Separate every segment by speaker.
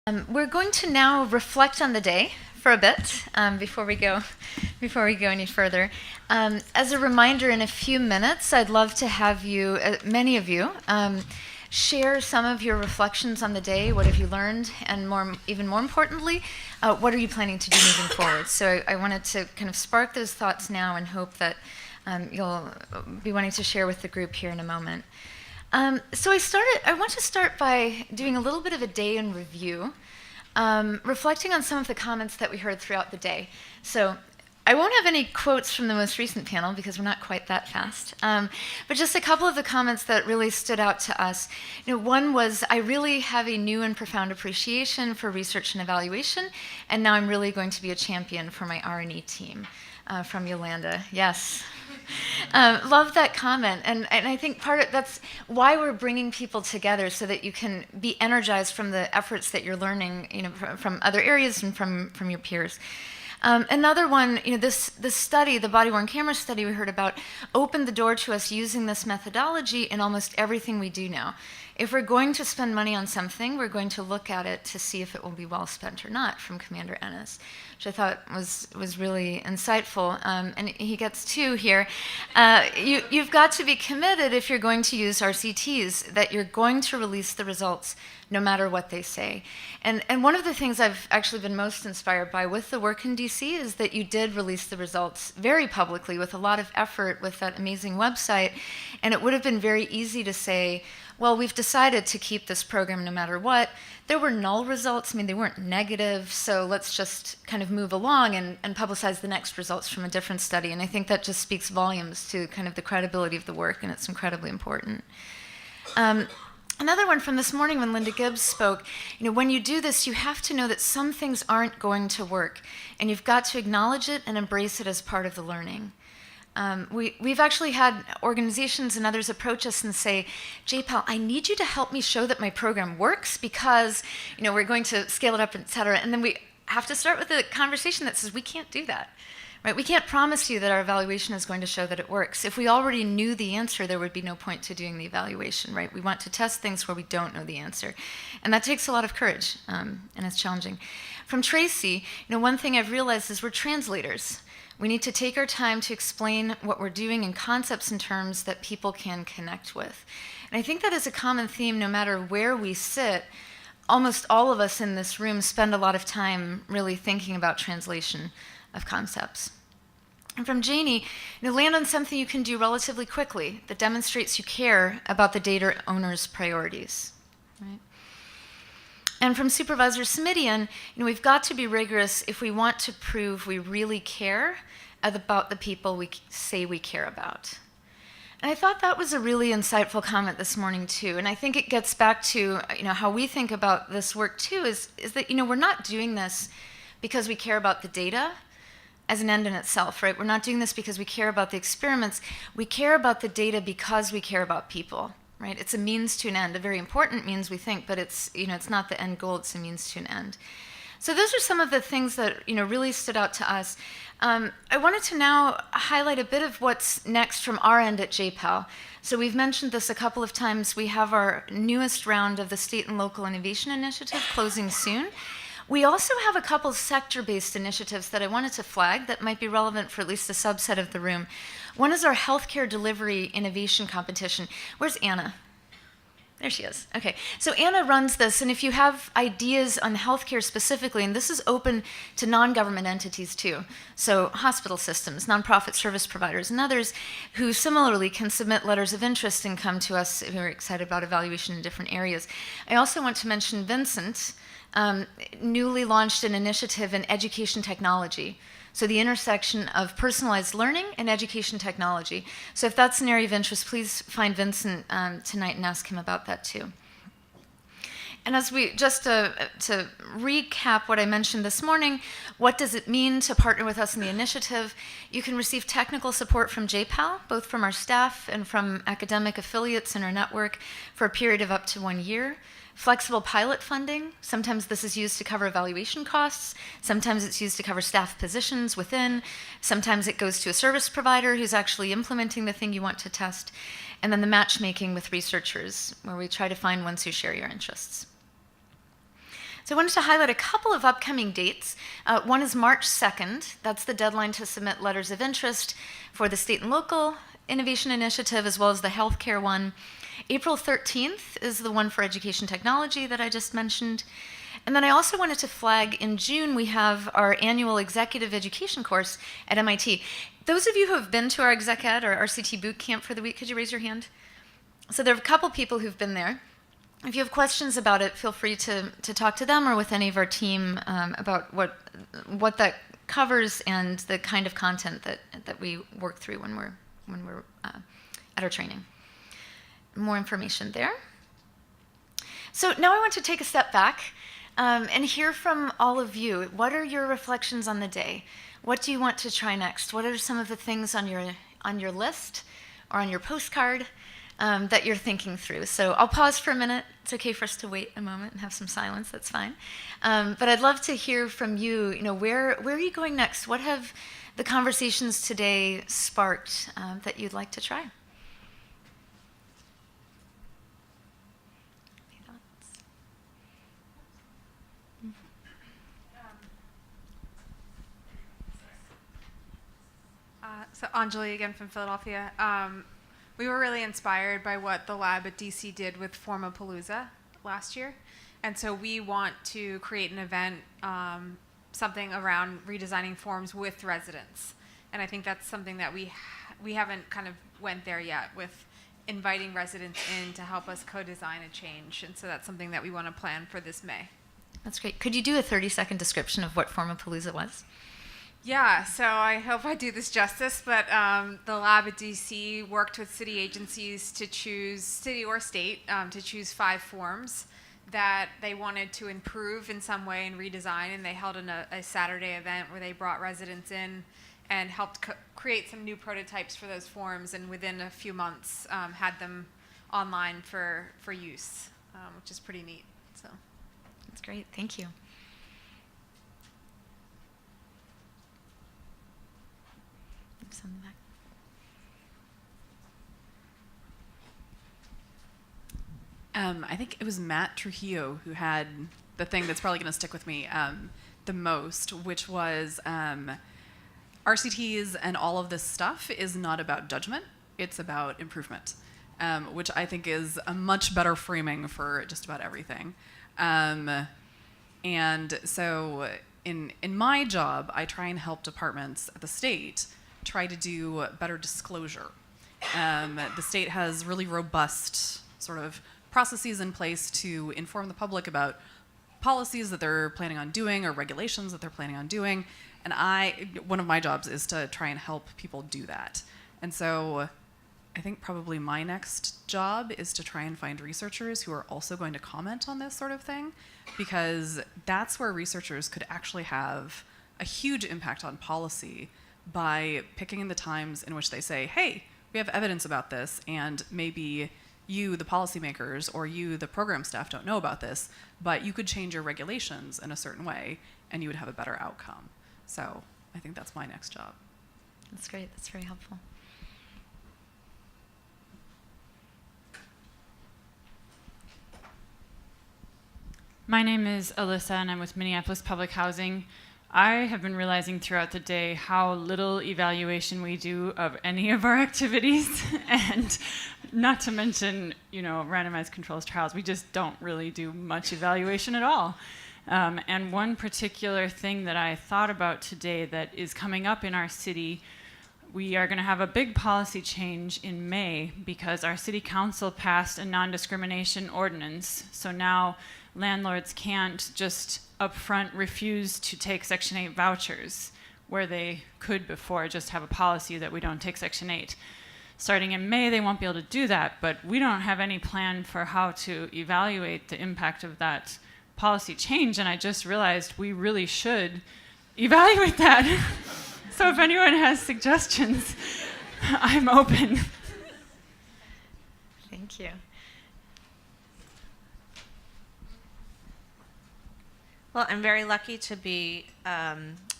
Speaker 1: We're going to now reflect on the day for a bit before we go any further. As a reminder, in a few minutes, I'd love to have you, many of you, share some of your reflections on the day. What have you learned? And even more importantly, what are you planning to do moving forward? So I wanted to kind of spark those thoughts now and hope that you'll be wanting to share with the group here in a moment. So I want to start by doing a little bit of a day in review, reflecting on some of the comments that we heard throughout the day. So I won't have any quotes from the most recent panel because we're not quite that fast, but just a couple of the comments that really stood out to us. One was, I really have a new and profound appreciation for research and evaluation, and now I'm really going to be a champion for my R&E team, from Yolanda. Yes. Love that comment, and I think that's why we're bringing people together, so that you can be energized from the efforts that you're learning, from other areas and from your peers. Another one, this study, the body-worn camera study we heard about, opened the door to us using this methodology in almost everything we do now. If we're going to spend money on something, we're going to look at it to see if it will be well spent or not, from Commander Ennis, which I thought was really insightful. And he gets two here. You've got to be committed, if you're going to use RCTs, that you're going to release the results no matter what they say. And one of the things I've actually been most inspired by with the work in DC is that you did release the results very publicly with a lot of effort with that amazing website. And it would have been very easy to say, well, we've decided to keep this program no matter what. There were null results. I mean, they weren't negative, so let's just kind of move along and publicize the next results from a different study. And I think that just speaks volumes to kind of the credibility of the work, and it's incredibly important. Another one from this morning when Linda Gibbs spoke, when you do this, you have to know that some things aren't going to work, and you've got to acknowledge it and embrace it as part of the learning. We've actually had organizations and others approach us and say, JPAL, I need you to help me show that my program works because, we're going to scale it up, et cetera. And then we have to start with a conversation that says, we can't do that, right? We can't promise you that our evaluation is going to show that it works. If we already knew the answer, there would be no point to doing the evaluation, right? We want to test things where we don't know the answer. And that takes a lot of courage, and it's challenging. From Tracy, one thing I've realized is we're translators. We need to take our time to explain what we're doing in concepts and terms that people can connect with. And I think that is a common theme no matter where we sit. Almost all of us in this room spend a lot of time really thinking about translation of concepts. And from Janie, land on something you can do relatively quickly that demonstrates you care about the data owner's priorities. Right? And from Supervisor Smidian, we've got to be rigorous if we want to prove we really care about the people we say we care about. And I thought that was a really insightful comment this morning too. And I think it gets back to how we think about this work too, is that we're not doing this because we care about the data as an end in itself, right? We're not doing this because we care about the experiments. We care about the data because we care about people. Right? It's a means to an end, a very important means, we think, but it's not the end goal, it's a means to an end. So those are some of the things that really stood out to us. I wanted to now highlight a bit of what's next from our end at JPAL. So we've mentioned this a couple of times. We have our newest round of the State and Local Innovation Initiative closing soon. We also have a couple sector-based initiatives that I wanted to flag that might be relevant for at least a subset of the room. One is our healthcare delivery innovation competition. Where's Anna? There she is. Okay, so Anna runs this, and if you have ideas on healthcare specifically, and this is open to non-government entities too, so hospital systems, nonprofit service providers, and others who similarly can submit letters of interest and come to us who are excited about evaluation in different areas. I also want to mention Vincent, newly launched an initiative in education technology. So the intersection of personalized learning and education technology. So if that's an area of interest, please find Vincent tonight and ask him about that too. And as just to recap what I mentioned this morning, what does it mean to partner with us in the initiative? You can receive technical support from JPAL, both from our staff and from academic affiliates in our network for a period of up to 1 year. Flexible pilot funding, sometimes this is used to cover evaluation costs, sometimes it's used to cover staff positions within, sometimes it goes to a service provider who's actually implementing the thing you want to test, and then the matchmaking with researchers, where we try to find ones who share your interests. So I wanted to highlight a couple of upcoming dates. One is March 2nd. That's the deadline to submit letters of interest for the state and local innovation initiative, as well as the healthcare one. April 13th is the one for education technology that I just mentioned. And then I also wanted to flag, in June, we have our annual executive education course at MIT. Those of you who have been to our Exec Ed or RCT boot camp for the week, could you raise your hand? So there are a couple people who've been there. If you have questions about it, feel free to talk to them or with any of our team about what that covers and the kind of content that we work through when we're at our training. More information there. So now I want to take a step back and hear from all of you. What are your reflections on the day? What do you want to try next? What are some of the things on your list or on your postcard that you're thinking through? So I'll pause for a minute. It's okay for us to wait a moment and have some silence. That's fine. But I'd love to hear from you. Where are you going next? What have the conversations today sparked that you'd like to try? Any thoughts?
Speaker 2: So Anjali again from Philadelphia. We were really inspired by what the lab at DC did with Formapalooza last year. And so we want to create an event, something around redesigning forms with residents. And I think that's something that we haven't kind of went there yet with inviting residents in to help us co-design a change. And so that's something that we want to plan for this May.
Speaker 1: That's great. Could you do a 30-second description of what Formapalooza was?
Speaker 2: Yeah, so I hope I do this justice, but the lab at DC worked with city agencies to choose, city or state, to choose 5 forms that they wanted to improve in some way and redesign, and they held a Saturday event where they brought residents in and helped create some new prototypes for those forms, and within a few months had them online for use, which is pretty neat. So
Speaker 1: that's great. Thank you. On the back.
Speaker 3: I think it was Matt Trujillo who had the thing that's probably going to stick with me the most, which was RCTs and all of this stuff is not about judgment, it's about improvement, which I think is a much better framing for just about everything. And so in my job, I try and help departments at the state try to do better disclosure. The state has really robust sort of processes in place to inform the public about policies that they're planning on doing or regulations that they're planning on doing. And one of my jobs is to try and help people do that. And so I think probably my next job is to try and find researchers who are also going to comment on this sort of thing, because that's where researchers could actually have a huge impact on policy by picking the times in which they say, hey, we have evidence about this, and maybe you, the policymakers, or you, the program staff, don't know about this, but you could change your regulations in a certain way, and you would have a better outcome. So I think that's my next job.
Speaker 1: That's great. That's very helpful.
Speaker 4: My name is Alyssa, and I'm with Minneapolis Public Housing. I have been realizing throughout the day how little evaluation we do of any of our activities, and not to mention, randomized controls trials. We just don't really do much evaluation at all. And one particular thing that I thought about today that is coming up in our city, we are going to have a big policy change in May because our city council passed a non-discrimination ordinance. So now landlords can't just upfront refuse to take Section 8 vouchers, where they could before just have a policy that we don't take Section 8. Starting in May, they won't be able to do that, but we don't have any plan for how to evaluate the impact of that policy change, and I just realized we really should evaluate that. So if anyone has suggestions, I'm open.
Speaker 1: Thank you.
Speaker 5: Well, I'm very lucky to be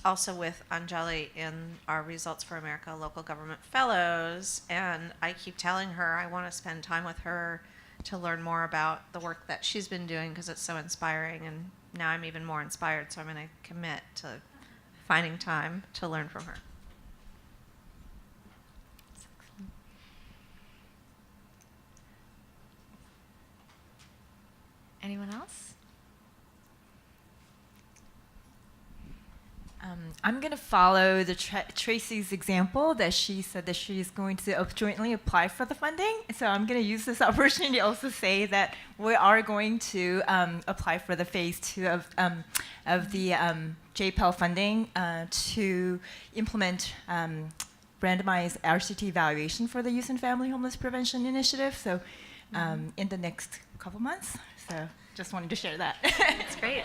Speaker 5: also with Anjali in our Results for America Local Government Fellows, and I keep telling her I want to spend time with her to learn more about the work that she's been doing because it's so inspiring. And now I'm even more inspired, so I'm going to commit to finding time to learn from her.
Speaker 1: Anyone else?
Speaker 6: I'm going to follow the Tracy's example that she said that she's going to jointly apply for the funding. So I'm going to use this opportunity to also say that we are going to apply for the phase 2 of the JPEL funding to implement randomized RCT evaluation for the Youth and Family Homeless Prevention Initiative. So in the next couple months. So just wanted to share that.
Speaker 1: That's great.